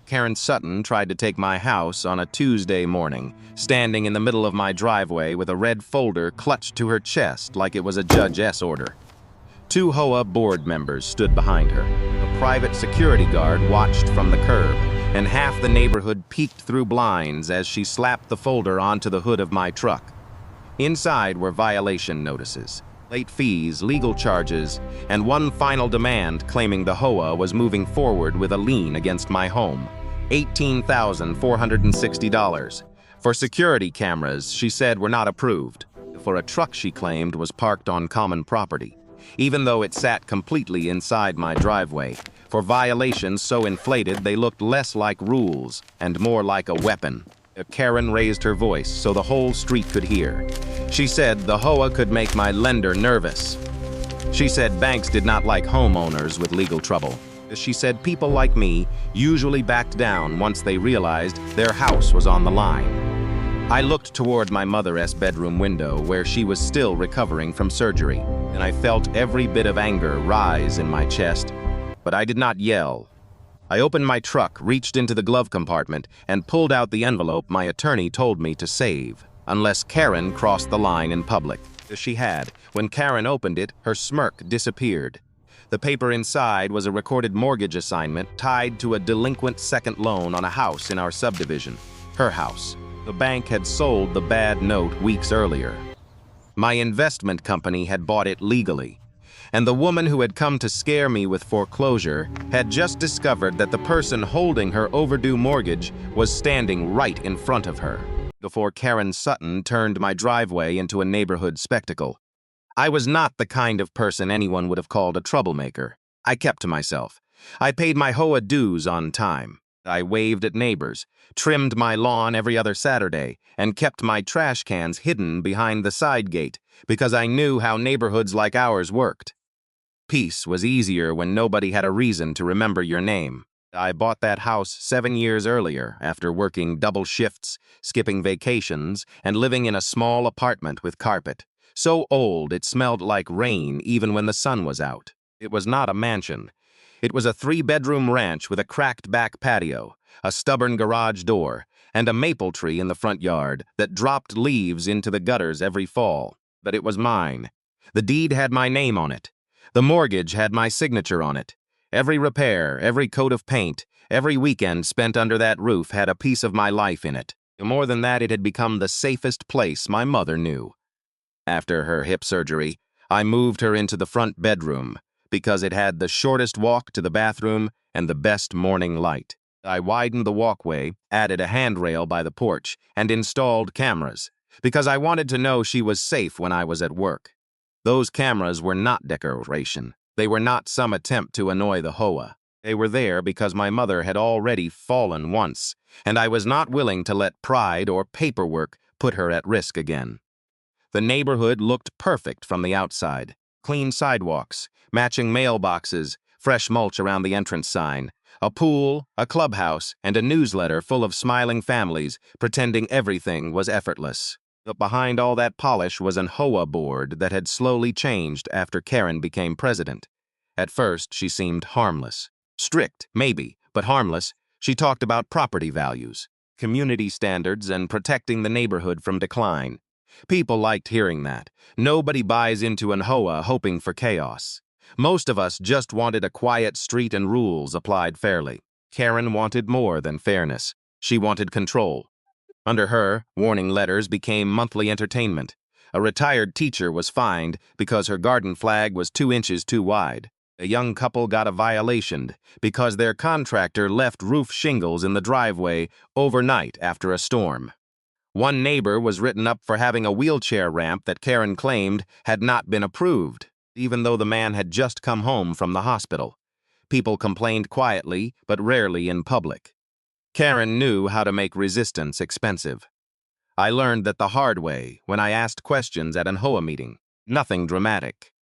Karen Sutton tried to take my house on a Tuesday morning, standing in the middle of my driveway with a red folder clutched to her chest like it was a Judge S order. Two HOA board members stood behind her. A private security guard watched from the curb, and half the neighborhood peeked through blinds as she slapped the folder onto the hood of my truck. Inside were violation notices, late fees, legal charges, and one final demand claiming the HOA was moving forward with a lien against my home. $18,460. For security cameras, she said were not approved. For a truck she claimed was parked on common property, even though it sat completely inside my driveway. For violations so inflated they looked less like rules and more like a weapon. Karen raised her voice so the whole street could hear. She said the HOA could make my lender nervous. She said banks did not like homeowners with legal trouble. She said people like me usually backed down once they realized their house was on the line. I looked toward my mother's bedroom window where she was still recovering from surgery, and I felt every bit of anger rise in my chest, but I did not yell. I opened my truck, reached into the glove compartment, and pulled out the envelope my attorney told me to save, unless Karen crossed the line in public. She had. When Karen opened it, her smirk disappeared. The paper inside was a recorded mortgage assignment tied to a delinquent second loan on a house in our subdivision. Her house. The bank had sold the bad note weeks earlier. My investment company had bought it legally, and the woman who had come to scare me with foreclosure had just discovered that the person holding her overdue mortgage was standing right in front of her, before Karen Sutton turned my driveway into a neighborhood spectacle. I was not the kind of person anyone would have called a troublemaker. I kept to myself. I paid my HOA dues on time. I waved at neighbors, trimmed my lawn every other Saturday, and kept my trash cans hidden behind the side gate because I knew how neighborhoods like ours worked. Peace was easier when nobody had a reason to remember your name. I bought that house 7 years earlier after working double shifts, skipping vacations, and living in a small apartment with carpet. So old it smelled like rain even when the sun was out. It was not a mansion. It was a 3-bedroom ranch with a cracked back patio, a stubborn garage door, and a maple tree in the front yard that dropped leaves into the gutters every fall. But it was mine. The deed had my name on it. The mortgage had my signature on it. Every repair, every coat of paint, every weekend spent under that roof had a piece of my life in it. More than that, it had become the safest place my mother knew. After her hip surgery, I moved her into the front bedroom because it had the shortest walk to the bathroom and the best morning light. I widened the walkway, added a handrail by the porch, and installed cameras because I wanted to know she was safe when I was at work. Those cameras were not decoration. They were not some attempt to annoy the HOA. They were there because my mother had already fallen once, and I was not willing to let pride or paperwork put her at risk again. The neighborhood looked perfect from the outside. Clean sidewalks, matching mailboxes, fresh mulch around the entrance sign, a pool, a clubhouse, and a newsletter full of smiling families pretending everything was effortless. But behind all that polish was an HOA board that had slowly changed after Karen became president. At first, she seemed harmless. Strict, maybe, but harmless. She talked about property values, community standards, and protecting the neighborhood from decline. People liked hearing that. Nobody buys into an HOA hoping for chaos. Most of us just wanted a quiet street and rules applied fairly. Karen wanted more than fairness. She wanted control. Under her, warning letters became monthly entertainment. A retired teacher was fined because her garden flag was 2 inches too wide. A young couple got a violation because their contractor left roof shingles in the driveway overnight after a storm. One neighbor was written up for having a wheelchair ramp that Karen claimed had not been approved, even though the man had just come home from the hospital. People complained quietly, but rarely in public. Karen knew how to make resistance expensive. I learned that the hard way when I asked questions at an HOA meeting. Nothing dramatic.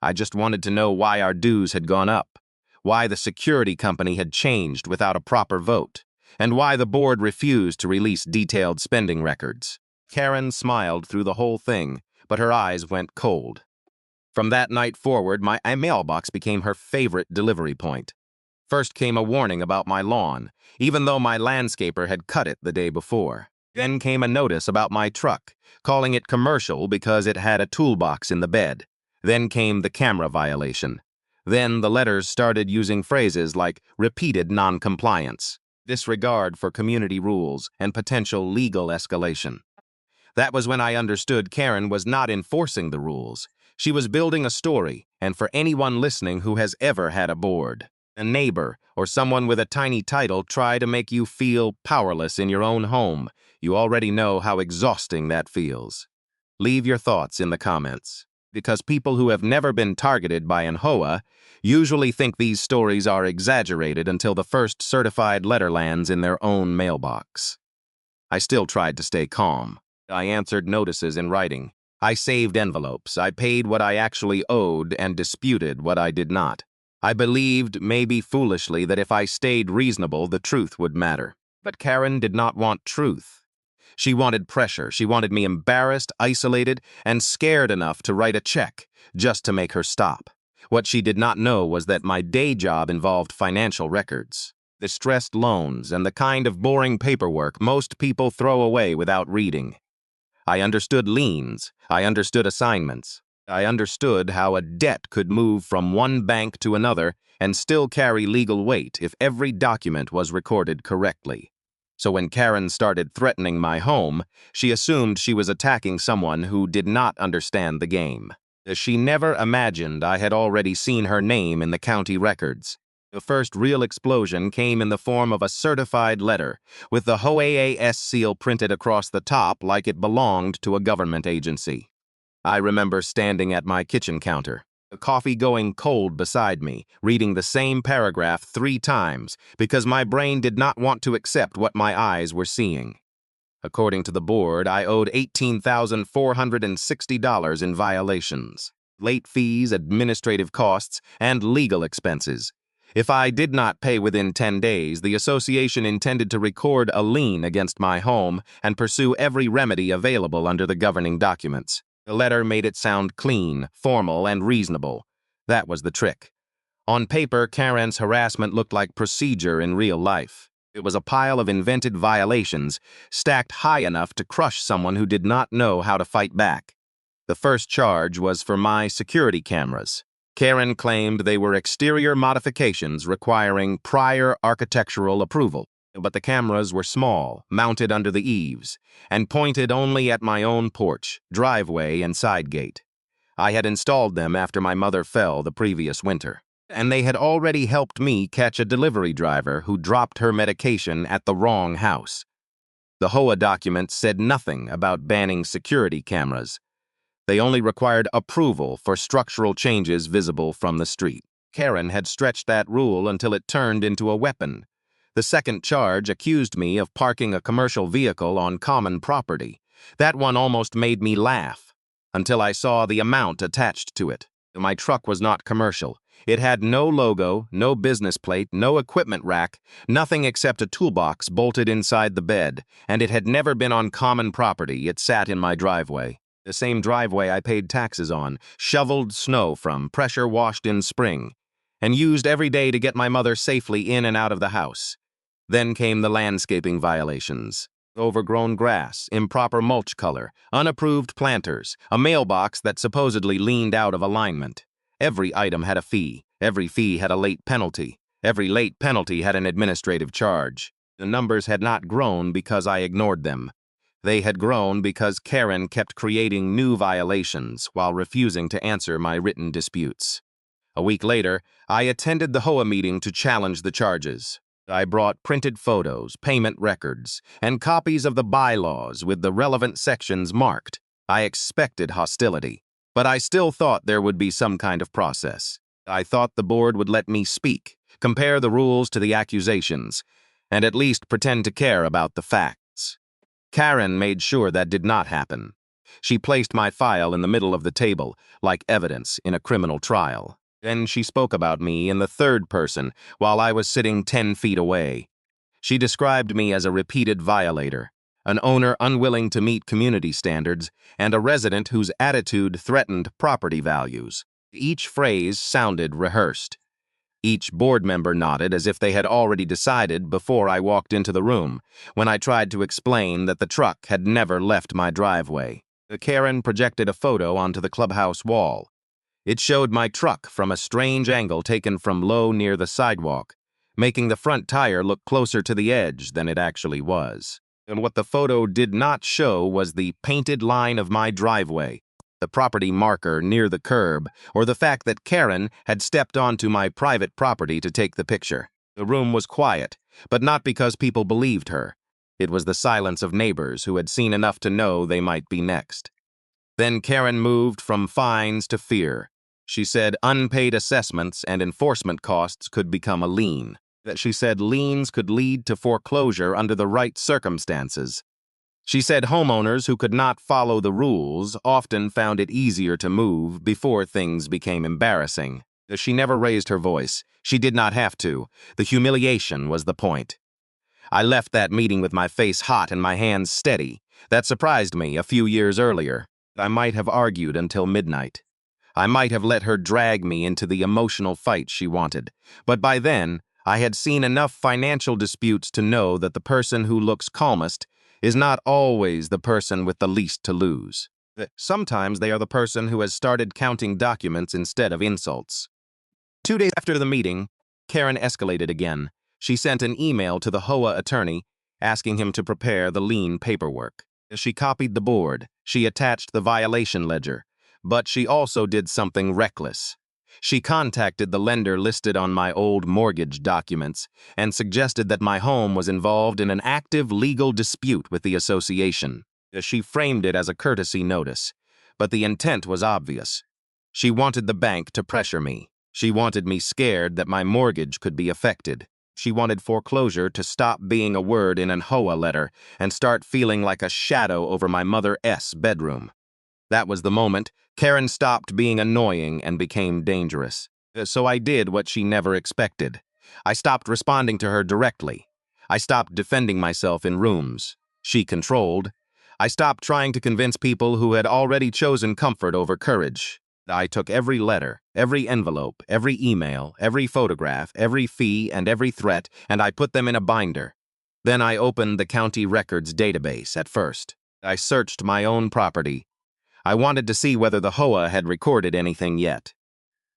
I just wanted to know why our dues had gone up, why the security company had changed without a proper vote, and why the board refused to release detailed spending records. Karen smiled through the whole thing, but her eyes went cold. From that night forward, my mailbox became her favorite delivery point. First came a warning about my lawn, even though my landscaper had cut it the day before. Then came a notice about my truck, calling it commercial because it had a toolbox in the bed. Then came the camera violation. Then the letters started using phrases like repeated non-compliance, disregard for community rules, and potential legal escalation. That was when I understood Karen was not enforcing the rules. She was building a story, and for anyone listening who has ever had a board, a neighbor, or someone with a tiny title try to make you feel powerless in your own home, you already know how exhausting that feels. Leave your thoughts in the comments, because people who have never been targeted by an HOA usually think these stories are exaggerated until the first certified letter lands in their own mailbox. I still tried to stay calm. I answered notices in writing. I saved envelopes. I paid what I actually owed and disputed what I did not. I believed, maybe foolishly, that if I stayed reasonable, the truth would matter. But Karen did not want truth. She wanted pressure. She wanted me embarrassed, isolated, and scared enough to write a check just to make her stop. What she did not know was that my day job involved financial records, distressed loans, and the kind of boring paperwork most people throw away without reading. I understood liens. I understood assignments. I understood how a debt could move from one bank to another and still carry legal weight if every document was recorded correctly. So when Karen started threatening my home, she assumed she was attacking someone who did not understand the game. She never imagined I had already seen her name in the county records. The first real explosion came in the form of a certified letter, with the HOA seal printed across the top like it belonged to a government agency. I remember standing at my kitchen counter, the coffee going cold beside me, reading the same paragraph 3 times because my brain did not want to accept what my eyes were seeing. According to the board, I owed $18,460 in violations, late fees, administrative costs, and legal expenses. If I did not pay within 10 days, the association intended to record a lien against my home and pursue every remedy available under the governing documents. The letter made it sound clean, formal, and reasonable. That was the trick. On paper, Karen's harassment looked like procedure in real life. It was a pile of invented violations, stacked high enough to crush someone who did not know how to fight back. The first charge was for my security cameras. Karen claimed they were exterior modifications requiring prior architectural approval, but the cameras were small, mounted under the eaves, and pointed only at my own porch, driveway, and side gate. I had installed them after my mother fell the previous winter, and they had already helped me catch a delivery driver who dropped her medication at the wrong house. The HOA documents said nothing about banning security cameras. They only required approval for structural changes visible from the street. Karen had stretched that rule until it turned into a weapon. The second charge accused me of parking a commercial vehicle on common property. That one almost made me laugh, until I saw the amount attached to it. My truck was not commercial. It had no logo, no business plate, no equipment rack, nothing except a toolbox bolted inside the bed, and it had never been on common property. It sat in my driveway. The same driveway I paid taxes on, shoveled snow from, pressure washed in spring, and used every day to get my mother safely in and out of the house. Then came the landscaping violations. Overgrown grass, improper mulch color, unapproved planters, a mailbox that supposedly leaned out of alignment. Every item had a fee. Every fee had a late penalty. Every late penalty had an administrative charge. The numbers had not grown because I ignored them. They had grown because Karen kept creating new violations while refusing to answer my written disputes. A week later, I attended the HOA meeting to challenge the charges. I brought printed photos, payment records, and copies of the bylaws with the relevant sections marked. I expected hostility, but I still thought there would be some kind of process. I thought the board would let me speak, compare the rules to the accusations, and at least pretend to care about the facts. Karen made sure that did not happen. She placed my file in the middle of the table, like evidence in a criminal trial. Then she spoke about me in the third person while I was sitting 10 feet away. She described me as a repeated violator, an owner unwilling to meet community standards, and a resident whose attitude threatened property values. Each phrase sounded rehearsed. Each board member nodded as if they had already decided before I walked into the room, when I tried to explain that the truck had never left my driveway. Karen projected a photo onto the clubhouse wall. It showed my truck from a strange angle taken from low near the sidewalk, making the front tire look closer to the edge than it actually was. And what the photo did not show was the painted line of my driveway, the property marker near the curb, or the fact that Karen had stepped onto my private property to take the picture. The room was quiet, but not because people believed her. It was the silence of neighbors who had seen enough to know they might be next. Then Karen moved from fines to fear. She said unpaid assessments and enforcement costs could become a lien. That she said liens could lead to foreclosure under the right circumstances. She said homeowners who could not follow the rules often found it easier to move before things became embarrassing. She never raised her voice. She did not have to. The humiliation was the point. I left that meeting with my face hot and my hands steady. That surprised me a few years earlier. I might have argued until midnight. I might have let her drag me into the emotional fight she wanted. But by then, I had seen enough financial disputes to know that the person who looks calmest is not always the person with the least to lose. Sometimes they are the person who has started counting documents instead of insults. 2 days after the meeting, Karen escalated again. She sent an email to the HOA attorney asking him to prepare the lien paperwork. She copied the board. She attached the violation ledger. But she also did something reckless. She contacted the lender listed on my old mortgage documents and suggested that my home was involved in an active legal dispute with the association. She framed it as a courtesy notice, but the intent was obvious. She wanted the bank to pressure me. She wanted me scared that my mortgage could be affected. She wanted foreclosure to stop being a word in an HOA letter and start feeling like a shadow over my mother's bedroom. That was the moment Karen stopped being annoying and became dangerous. So I did what she never expected. I stopped responding to her directly. I stopped defending myself in rooms she controlled. I stopped trying to convince people who had already chosen comfort over courage. I took every letter, every envelope, every email, every photograph, every fee, and every threat, and I put them in a binder. Then I opened the county records database at first. I searched my own property. I wanted to see whether the HOA had recorded anything yet.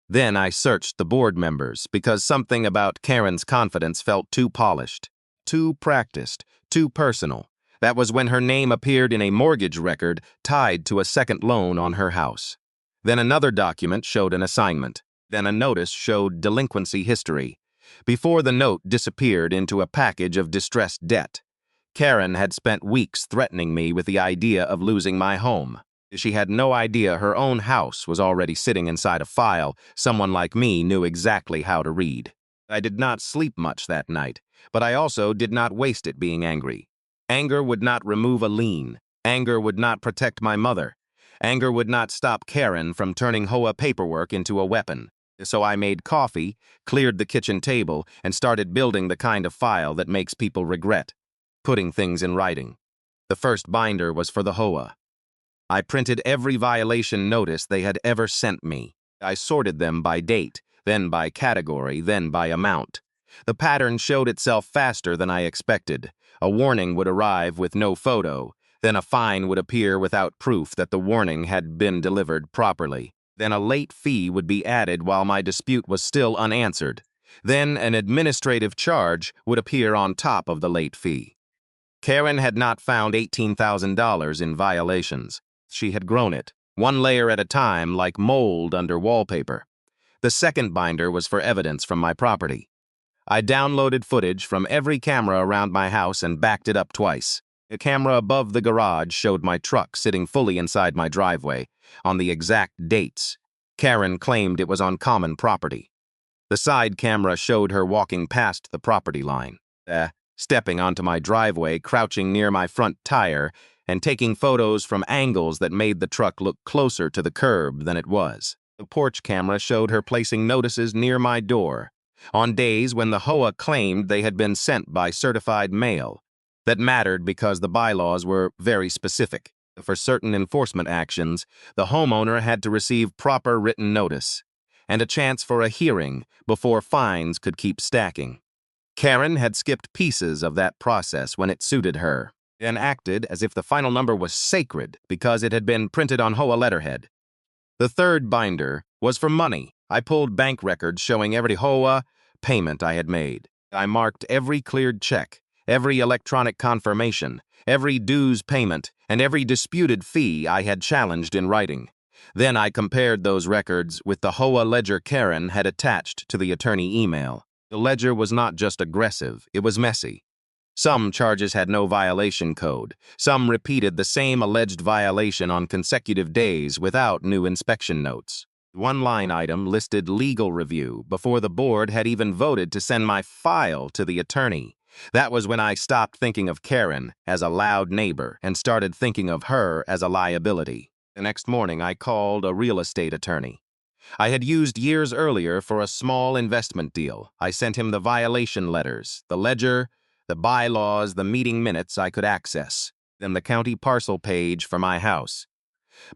Then I searched the board members because something about Karen's confidence felt too polished, too practiced, too personal. That was when her name appeared in a mortgage record tied to a second loan on her house. Then another document showed an assignment. Then a notice showed delinquency history. Before the note disappeared into a package of distressed debt, Karen had spent weeks threatening me with the idea of losing my home. She had no idea her own house was already sitting inside a file someone like me knew exactly how to read. I did not sleep much that night, but I also did not waste it being angry. Anger would not remove a lien. Anger would not protect my mother. Anger would not stop Karen from turning HOA paperwork into a weapon. So I made coffee, cleared the kitchen table, and started building the kind of file that makes people regret, putting things in writing. The first binder was for the HOA. I printed every violation notice they had ever sent me. I sorted them by date, then by category, then by amount. The pattern showed itself faster than I expected. A warning would arrive with no photo, then a fine would appear without proof that the warning had been delivered properly. Then a late fee would be added while my dispute was still unanswered. Then an administrative charge would appear on top of the late fee. Karen had not found $18,000 in violations. She had grown it, one layer at a time, like mold under wallpaper. The second binder was for evidence from my property. I downloaded footage from every camera around my house and backed it up twice. A camera above the garage showed my truck sitting fully inside my driveway, on the exact dates. Karen claimed it was on common property. The side camera showed her walking past the property line, stepping onto my driveway, crouching near my front tire, and taking photos from angles that made the truck look closer to the curb than it was. The porch camera showed her placing notices near my door, on days when the HOA claimed they had been sent by certified mail. That mattered because the bylaws were very specific. For certain enforcement actions, the homeowner had to receive proper written notice, and a chance for a hearing before fines could keep stacking. Karen had skipped pieces of that process when it suited her, and acted as if the final number was sacred because it had been printed on HOA letterhead. The third binder was for money. I pulled bank records showing every HOA payment I had made. I marked every cleared check, every electronic confirmation, every dues payment, and every disputed fee I had challenged in writing. Then I compared those records with the HOA ledger Karen had attached to the attorney email. The ledger was not just aggressive, it was messy. Some charges had no violation code. Some repeated the same alleged violation on consecutive days without new inspection notes. One line item listed legal review before the board had even voted to send my file to the attorney. That was when I stopped thinking of Karen as a loud neighbor and started thinking of her as a liability. The next morning, I called a real estate attorney. I had used years earlier for a small investment deal. I sent him the violation letters, the ledger, the bylaws, the meeting minutes I could access, then the county parcel page for my house.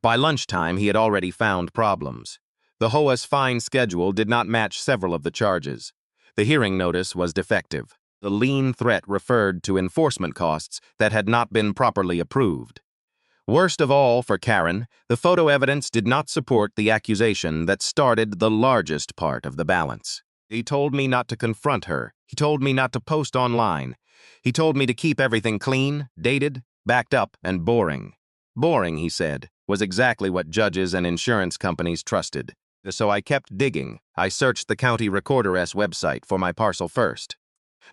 By lunchtime, he had already found problems. The HOA's fine schedule did not match several of the charges. The hearing notice was defective. The lien threat referred to enforcement costs that had not been properly approved. Worst of all for Karen, the photo evidence did not support the accusation that started the largest part of the balance. He told me not to confront her. He told me not to post online. He told me to keep everything clean, dated, backed up, and boring. Boring, he said, was exactly what judges and insurance companies trusted. So I kept digging. I searched the county recorder's website for my parcel first.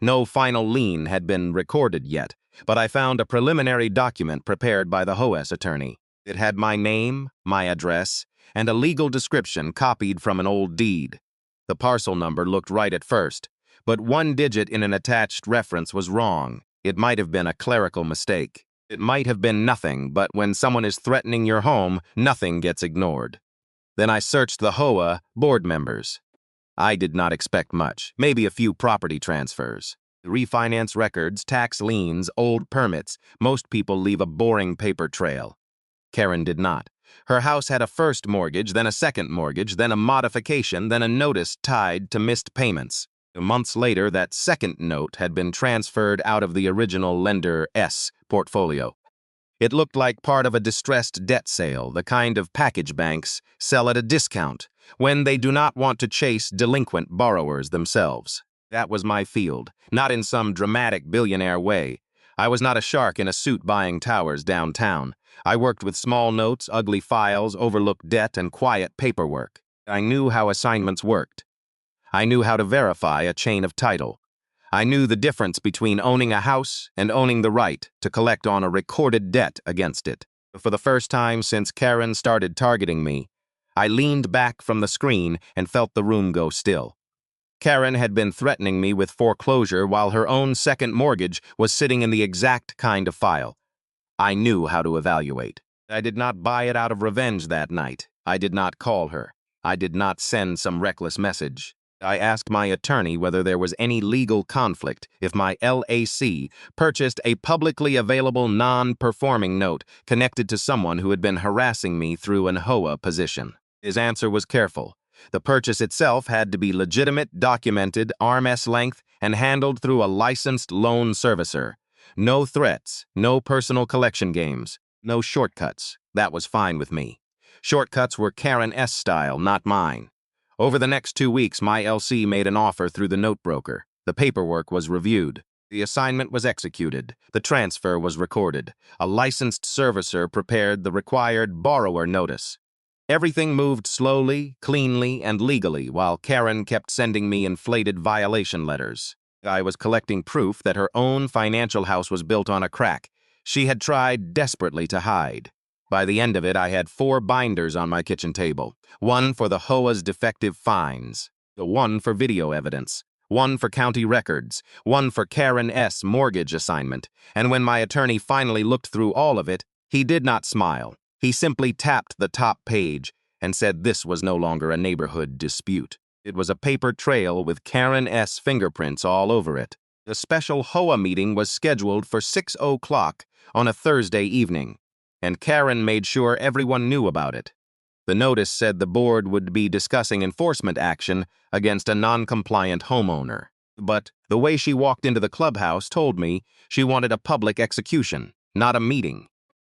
No final lien had been recorded yet, but I found a preliminary document prepared by the HOA's attorney. It had my name, my address, and a legal description copied from an old deed. The parcel number looked right at first, but one digit in an attached reference was wrong. It might have been a clerical mistake. It might have been nothing, but when someone is threatening your home, nothing gets ignored. Then I searched the HOA board members. I did not expect much, maybe a few property transfers. Refinance records, tax liens, old permits. Most people leave a boring paper trail. Karen did not. Her house had a first mortgage, then a second mortgage, then a modification, then a notice tied to missed payments. Months later, that second note had been transferred out of the original lender's portfolio. It looked like part of a distressed debt sale, the kind of package banks sell at a discount when they do not want to chase delinquent borrowers themselves. That was my field, not in some dramatic billionaire way. I was not a shark in a suit buying towers downtown. I worked with small notes, ugly files, overlooked debt, and quiet paperwork. I knew how assignments worked. I knew how to verify a chain of title. I knew the difference between owning a house and owning the right to collect on a recorded debt against it. For the first time since Karen started targeting me, I leaned back from the screen and felt the room go still. Karen had been threatening me with foreclosure while her own second mortgage was sitting in the exact kind of file. I knew how to evaluate. I did not buy it out of revenge that night. I did not call her. I did not send some reckless message. I asked my attorney whether there was any legal conflict if my LAC purchased a publicly available non-performing note connected to someone who had been harassing me through an HOA position. His answer was careful. The purchase itself had to be legitimate, documented, arm's length, and handled through a licensed loan servicer. No threats, no personal collection games, no shortcuts. That was fine with me. Shortcuts were Karen-S style, not mine. Over the next 2 weeks, my LC made an offer through the note broker. The paperwork was reviewed. The assignment was executed. The transfer was recorded. A licensed servicer prepared the required borrower notice. Everything moved slowly, cleanly, and legally while Karen kept sending me inflated violation letters. I was collecting proof that her own financial house was built on a crack. She had tried desperately to hide. By the end of it, I had 4 binders on my kitchen table. One for the HOA's defective fines, one for video evidence, one for county records, one for Karen-S mortgage assignment. And when my attorney finally looked through all of it, he did not smile. He simply tapped the top page and said this was no longer a neighborhood dispute. It was a paper trail with Karen-S fingerprints all over it. The special HOA meeting was scheduled for 6:00 on a Thursday evening, and Karen made sure everyone knew about it. The notice said the board would be discussing enforcement action against a non-compliant homeowner. But the way she walked into the clubhouse told me she wanted a public execution, not a meeting.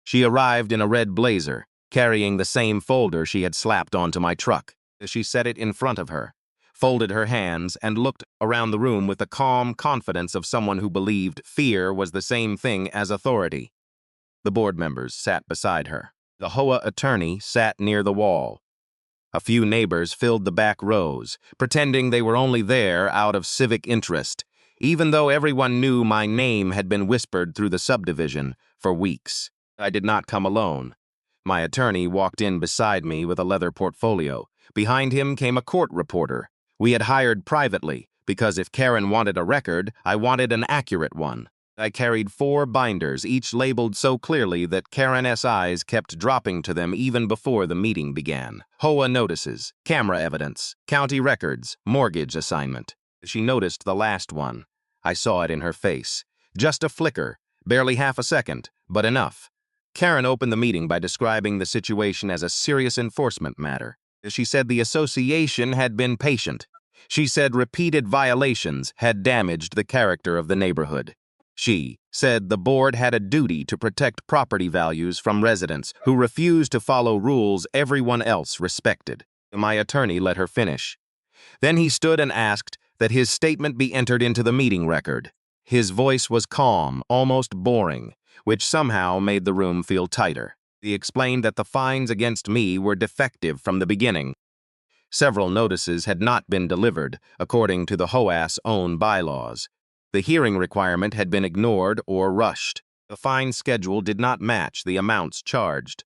She arrived in a red blazer, carrying the same folder she had slapped onto my truck. She set it in front of her, folded her hands, and looked around the room with the calm confidence of someone who believed fear was the same thing as authority. The board members sat beside her. The HOA attorney sat near the wall. A few neighbors filled the back rows, pretending they were only there out of civic interest, even though everyone knew my name had been whispered through the subdivision for weeks. I did not come alone. My attorney walked in beside me with a leather portfolio. Behind him came a court reporter. We had hired privately, because if Karen wanted a record, I wanted an accurate one. I carried 4 binders, each labeled so clearly that Karen's eyes kept dropping to them even before the meeting began. HOA notices, camera evidence, county records, mortgage assignment. She noticed the last one. I saw it in her face. Just a flicker, barely half a second, but enough. Karen opened the meeting by describing the situation as a serious enforcement matter. She said the association had been patient. She said repeated violations had damaged the character of the neighborhood. She said the board had a duty to protect property values from residents who refused to follow rules everyone else respected. My attorney let her finish. Then he stood and asked that his statement be entered into the meeting record. His voice was calm, almost boring, which somehow made the room feel tighter. He explained that the fines against me were defective from the beginning. Several notices had not been delivered, according to the HOA's own bylaws. The hearing requirement had been ignored or rushed. The fine schedule did not match the amounts charged.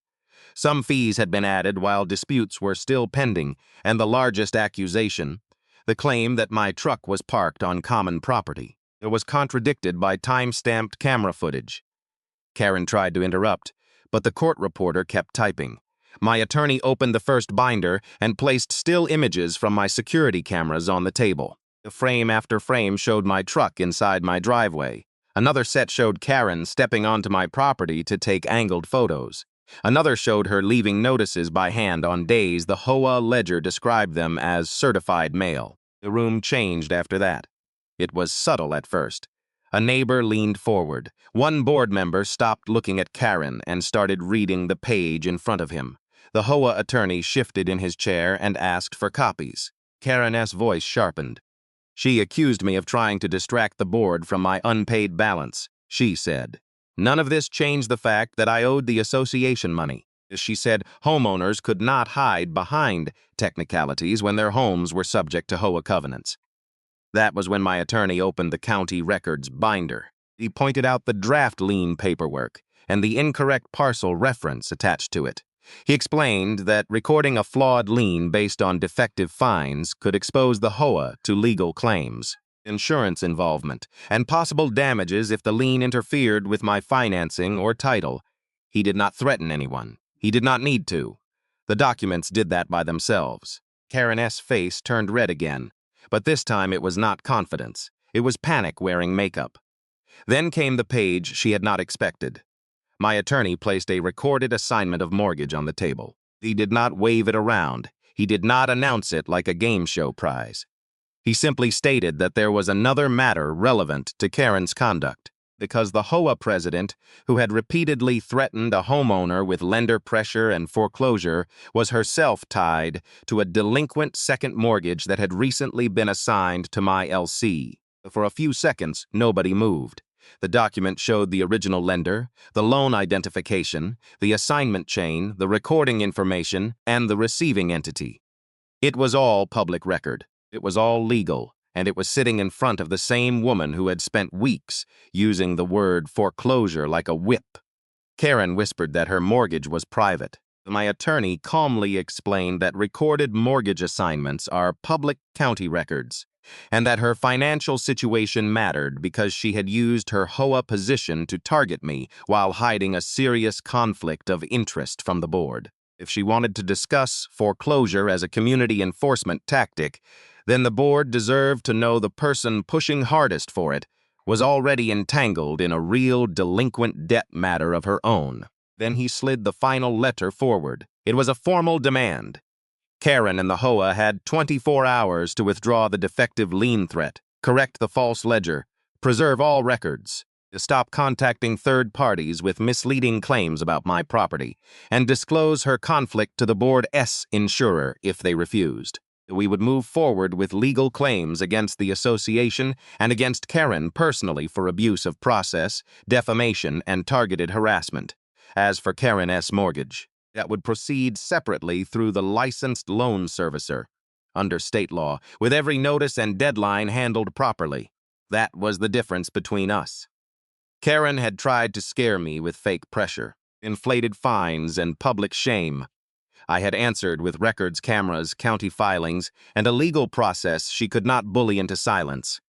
Some fees had been added while disputes were still pending, and the largest accusation, the claim that my truck was parked on common property, was contradicted by time-stamped camera footage. Karen tried to interrupt, but the court reporter kept typing. My attorney opened the first binder and placed still images from my security cameras on the table. The frame after frame showed my truck inside my driveway. Another set showed Karen stepping onto my property to take angled photos. Another showed her leaving notices by hand on days the HOA ledger described them as certified mail. The room changed after that. It was subtle at first. A neighbor leaned forward. One board member stopped looking at Karen and started reading the page in front of him. The HOA attorney shifted in his chair and asked for copies. Karen's voice sharpened. She accused me of trying to distract the board from my unpaid balance, she said. None of this changed the fact that I owed the association money. She said homeowners could not hide behind technicalities when their homes were subject to HOA covenants. That was when my attorney opened the county records binder. He pointed out the draft lien paperwork and the incorrect parcel reference attached to it. He explained that recording a flawed lien based on defective fines could expose the HOA to legal claims, insurance involvement, and possible damages if the lien interfered with my financing or title. He did not threaten anyone. He did not need to. The documents did that by themselves. Karen's face turned red again, but this time it was not confidence. It was panic wearing makeup. Then came the page she had not expected. My attorney placed a recorded assignment of mortgage on the table. He did not wave it around. He did not announce it like a game show prize. He simply stated that there was another matter relevant to Karen's conduct, because the HOA president, who had repeatedly threatened a homeowner with lender pressure and foreclosure, was herself tied to a delinquent second mortgage that had recently been assigned to my LC. For a few seconds, nobody moved. The document showed the original lender, the loan identification, the assignment chain, the recording information, and the receiving entity. It was all public record. It was all legal, and it was sitting in front of the same woman who had spent weeks using the word foreclosure like a whip. Karen whispered that her mortgage was private. My attorney calmly explained that recorded mortgage assignments are public county records, and that her financial situation mattered because she had used her HOA position to target me while hiding a serious conflict of interest from the board. If she wanted to discuss foreclosure as a community enforcement tactic, then the board deserved to know the person pushing hardest for it was already entangled in a real delinquent debt matter of her own. Then he slid the final letter forward. It was a formal demand. Karen and the HOA had 24 hours to withdraw the defective lien threat, correct the false ledger, preserve all records, to stop contacting third parties with misleading claims about my property, and disclose her conflict to the Board S insurer if they refused. We would move forward with legal claims against the association and against Karen personally for abuse of process, defamation, and targeted harassment. As for Karen S. Mortgage, that would proceed separately through the licensed loan servicer, under state law, with every notice and deadline handled properly. That was the difference between us. Karen had tried to scare me with fake pressure, inflated fines, and public shame. I had answered with records, cameras, county filings, and a legal process she could not bully into silence.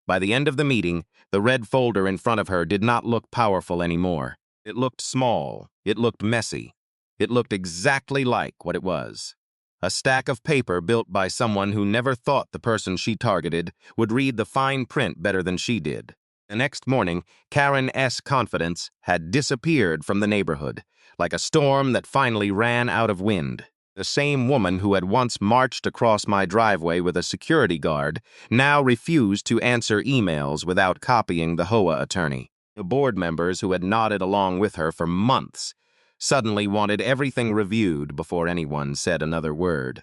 By the end of the meeting, the red folder in front of her did not look powerful anymore. It looked small. It looked messy. It looked exactly like what it was. A stack of paper built by someone who never thought the person she targeted would read the fine print better than she did. The next morning, Karen S. Confidence had disappeared from the neighborhood, like a storm that finally ran out of wind. The same woman who had once marched across my driveway with a security guard now refused to answer emails without copying the HOA attorney. The board members who had nodded along with her for months suddenly wanted everything reviewed before anyone said another word.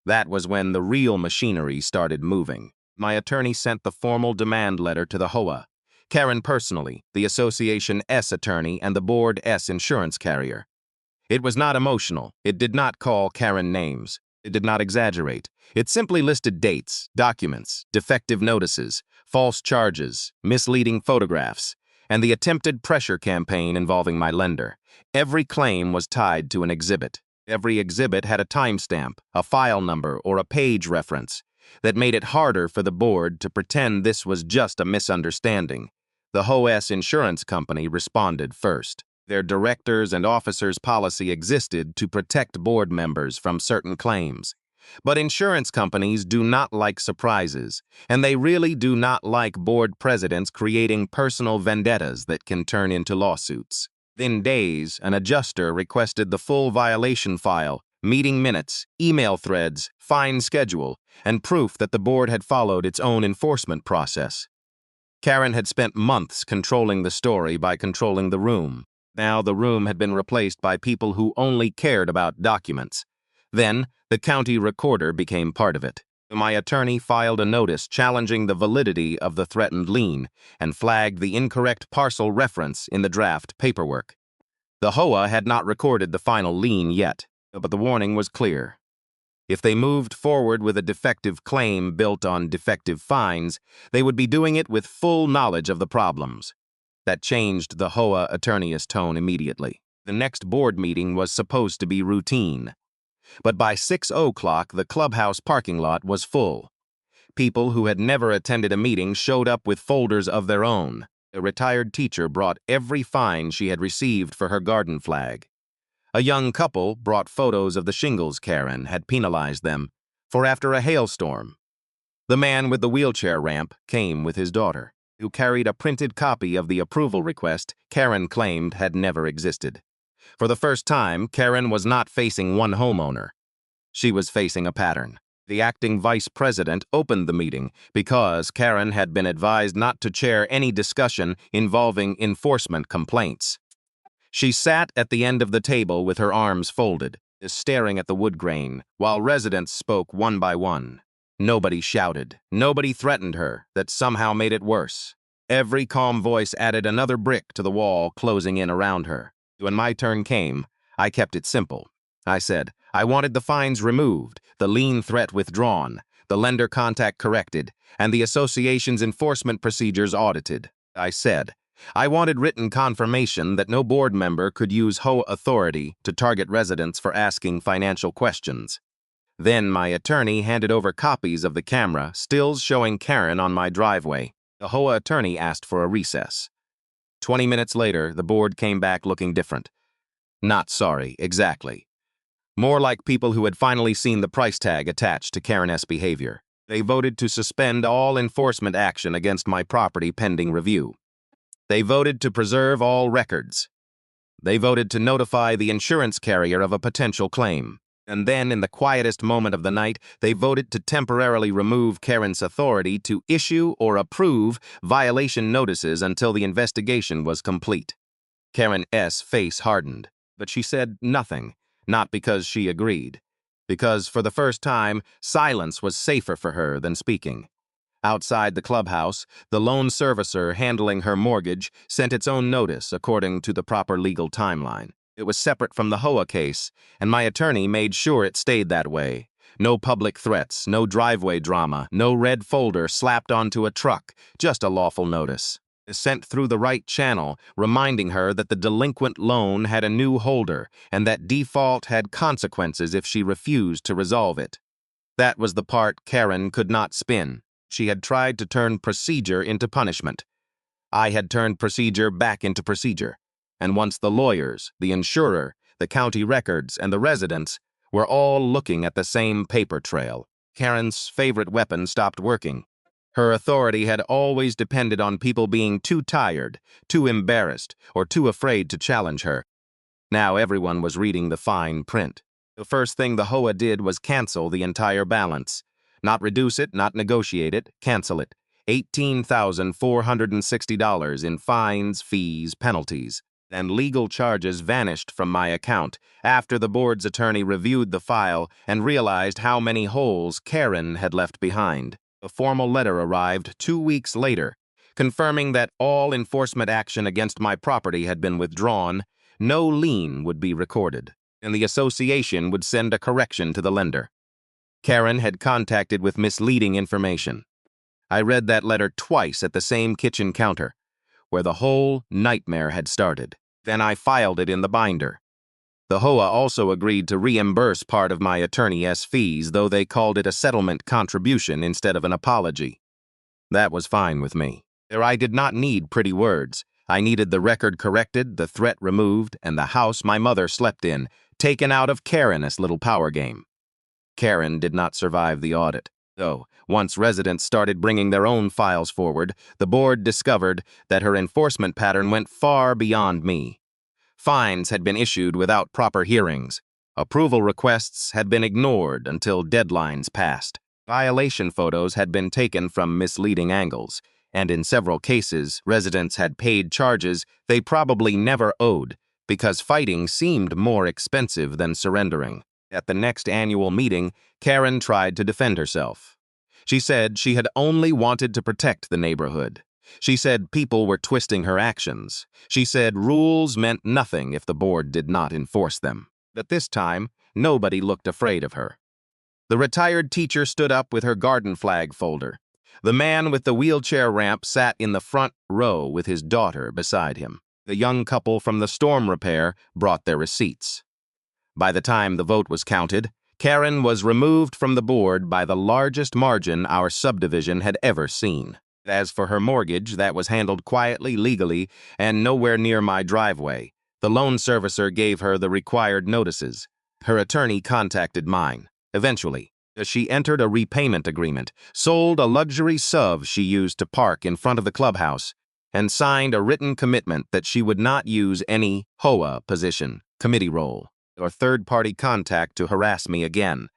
That was when the real machinery started moving. My attorney sent the formal demand letter to the HOA, Karen personally, the Association S attorney, and the Board S insurance carrier. It was not emotional. It did not call Karen names. It did not exaggerate. It simply listed dates, documents, defective notices, false charges, misleading photographs, and the attempted pressure campaign involving my lender. Every claim was tied to an exhibit. Every exhibit had a timestamp, a file number, or a page reference that made it harder for the board to pretend this was just a misunderstanding. The HOA insurance company responded first. Their directors' and officers' policy existed to protect board members from certain claims. But insurance companies do not like surprises, and they really do not like board presidents creating personal vendettas that can turn into lawsuits. Within days, an adjuster requested the full violation file, meeting minutes, email threads, fine schedule, and proof that the board had followed its own enforcement process. Karen had spent months controlling the story by controlling the room. Now the room had been replaced by people who only cared about documents. Then, the county recorder became part of it. My attorney filed a notice challenging the validity of the threatened lien and flagged the incorrect parcel reference in the draft paperwork. The HOA had not recorded the final lien yet, but the warning was clear. If they moved forward with a defective claim built on defective fines, they would be doing it with full knowledge of the problems. That changed the HOA attorney's tone immediately. The next board meeting was supposed to be routine. But by 6:00, the clubhouse parking lot was full. People who had never attended a meeting showed up with folders of their own. A retired teacher brought every fine she had received for her garden flag. A young couple brought photos of the shingles Karen had penalized them for after a hailstorm. The man with the wheelchair ramp came with his daughter, who carried a printed copy of the approval request Karen claimed had never existed. For the first time, Karen was not facing one homeowner. She was facing a pattern. The acting vice president opened the meeting because Karen had been advised not to chair any discussion involving enforcement complaints. She sat at the end of the table with her arms folded, staring at the wood grain, while residents spoke one by one. Nobody shouted. Nobody threatened her. That somehow made it worse. Every calm voice added another brick to the wall closing in around her. When my turn came, I kept it simple. I said, I wanted the fines removed, the lien threat withdrawn, the lender contact corrected, and the association's enforcement procedures audited. I said, I wanted written confirmation that no board member could use HOA authority to target residents for asking financial questions. Then my attorney handed over copies of the camera, stills showing Karen on my driveway. The HOA attorney asked for a recess. 20 minutes later, the board came back looking different. Not sorry, exactly. More like people who had finally seen the price tag attached to Karen S. behavior. They voted to suspend all enforcement action against my property pending review. They voted to preserve all records. They voted to notify the insurance carrier of a potential claim. And then, in the quietest moment of the night, they voted to temporarily remove Karen's authority to issue or approve violation notices until the investigation was complete. Karen's face hardened, but she said nothing, not because she agreed. Because, for the first time, silence was safer for her than speaking. Outside the clubhouse, the loan servicer handling her mortgage sent its own notice according to the proper legal timeline. It was separate from the HOA case, and my attorney made sure it stayed that way. No public threats, no driveway drama, no red folder slapped onto a truck, just a lawful notice. Sent through the right channel, reminding her that the delinquent loan had a new holder and that default had consequences if she refused to resolve it. That was the part Karen could not spin. She had tried to turn procedure into punishment. I had turned procedure back into procedure. And once the lawyers, the insurer, the county records, and the residents were all looking at the same paper trail, Karen's favorite weapon stopped working. Her authority had always depended on people being too tired, too embarrassed, or too afraid to challenge her. Now everyone was reading the fine print. The first thing the HOA did was cancel the entire balance. Not reduce it, not negotiate it, cancel it. $18,460 in fines, fees, penalties. And legal charges vanished from my account after the board's attorney reviewed the file and realized how many holes Karen had left behind. A formal letter arrived 2 weeks later, confirming that all enforcement action against my property had been withdrawn, no lien would be recorded, and the association would send a correction to the lender. Karen had contacted with misleading information. I read that letter twice at the same kitchen counter, where the whole nightmare had started. Then I filed it in the binder. The HOA also agreed to reimburse part of my attorney's fees, though they called it a settlement contribution instead of an apology. That was fine with me. I did not need pretty words. I needed the record corrected, the threat removed, and the house my mother slept in taken out of Karen's little power game. Karen did not survive the audit, though once residents started bringing their own files forward, the board discovered that her enforcement pattern went far beyond me. Fines had been issued without proper hearings. Approval requests had been ignored until deadlines passed. Violation photos had been taken from misleading angles, and in several cases, residents had paid charges they probably never owed because fighting seemed more expensive than surrendering. At the next annual meeting, Karen tried to defend herself. She said she had only wanted to protect the neighborhood. She said people were twisting her actions. She said rules meant nothing if the board did not enforce them. But this time, nobody looked afraid of her. The retired teacher stood up with her garden flag folder. The man with the wheelchair ramp sat in the front row with his daughter beside him. The young couple from the storm repair brought their receipts. By the time the vote was counted, Karen was removed from the board by the largest margin our subdivision had ever seen. As for her mortgage, that was handled quietly, legally, and nowhere near my driveway. The loan servicer gave her the required notices. Her attorney contacted mine. Eventually, she entered a repayment agreement, sold a luxury SUV she used to park in front of the clubhouse, and signed a written commitment that she would not use any HOA position, committee role, or third-party contact to harass me again.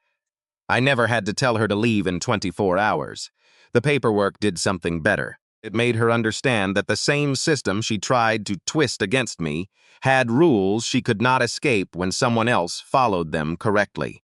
I never had to tell her to leave in 24 hours. The paperwork did something better. It made her understand that the same system she tried to twist against me had rules she could not escape when someone else followed them correctly.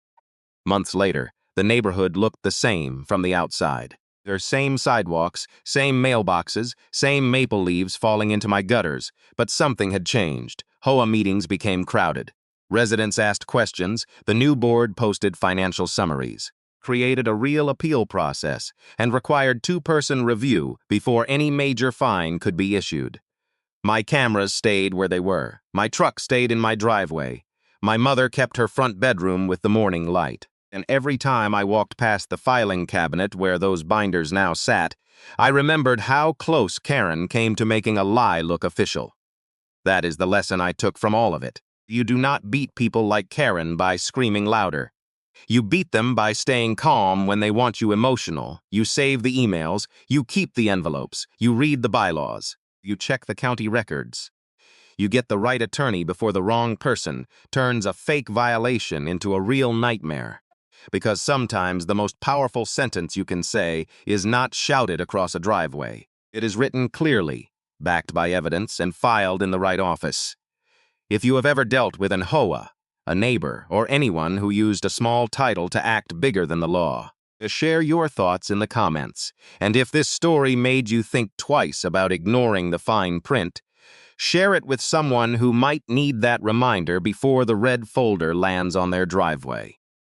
Months later, the neighborhood looked the same from the outside. There same sidewalks, same mailboxes, same maple leaves falling into my gutters, but something had changed. HOA meetings became crowded. Residents asked questions, the new board posted financial summaries, created a real appeal process, and required two-person review before any major fine could be issued. My cameras stayed where they were. My truck stayed in my driveway. My mother kept her front bedroom with the morning light. And every time I walked past the filing cabinet where those binders now sat, I remembered how close Karen came to making a lie look official. That is the lesson I took from all of it. You do not beat people like Karen by screaming louder. You beat them by staying calm when they want you emotional. You save the emails. You keep the envelopes. You read the bylaws. You check the county records. You get the right attorney before the wrong person turns a fake violation into a real nightmare. Because sometimes the most powerful sentence you can say is not shouted across a driveway. It is written clearly, backed by evidence, and filed in the right office. If you have ever dealt with an HOA, a neighbor, or anyone who used a small title to act bigger than the law, share your thoughts in the comments. And if this story made you think twice about ignoring the fine print, share it with someone who might need that reminder before the red folder lands on their driveway.